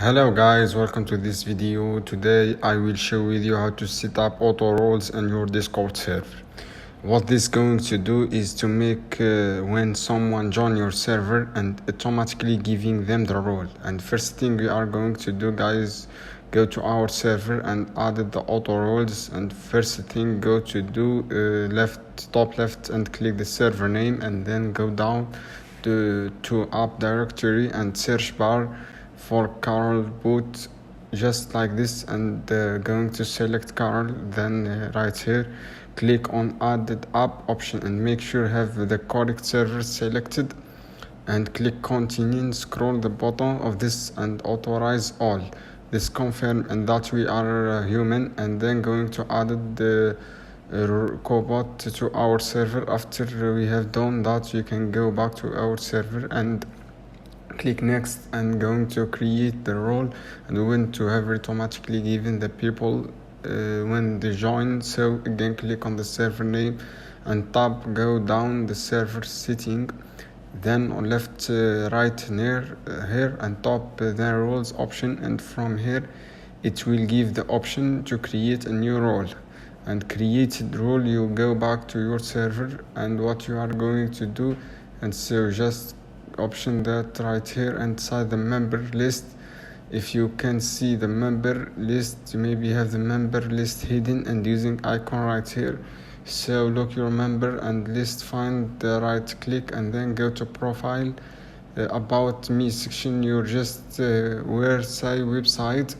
Hello guys, welcome to this video. Today I will show with you how to set up auto roles in your Discord server. What this is going to do is to make when someone join your server and automatically giving them the role. And first thing we are going to do, guys, go to our server and add the auto roles. And first thing go to do top left and click the server name, and then go down to app directory and search bar for Carl Boot, just like this, and going to select Carl. Then right here click on added app option and make sure have the correct server selected, and click continue. Scroll the bottom of this and authorize all. This confirm and that we are human, and then going to add the cobot to our server. After we have done that, you can go back to our server and click next and going to create the role, and we want to have it automatically given the people when they join. So again, click on the server name and go down the server setting, then on left right near here and top the roles option, and from here it will give the option to create a new role. And created role, you go back to your server and what you are going to do, and so just option that right here inside the member list. If you can see the member list, you maybe have the member list hidden and using icon right here. So look your member and list, find the right click, and then go to profile, about me section. You just where say website,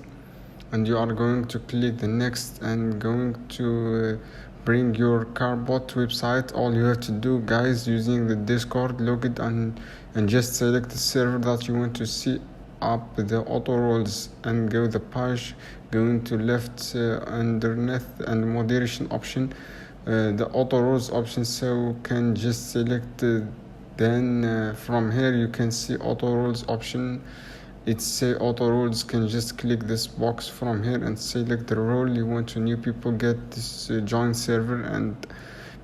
and you are going to click the next and going to bring your Carbot website. All you have to do, guys, using the Discord, log it and just select the server that you want to see up the auto roles, and go the page, going to left underneath and moderation option, the auto roles option. So can just select then from here you can see auto roles option. It say auto roles, can just click this box from here and select the role you want to new people get this join server and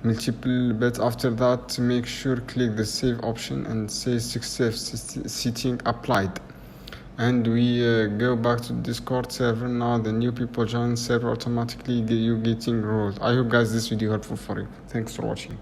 multiple. But after that, make sure click the save option and say success setting applied, and we go back to Discord server. Now the new people join server automatically, you getting roles. I hope guys this video helpful for you. Thanks for watching.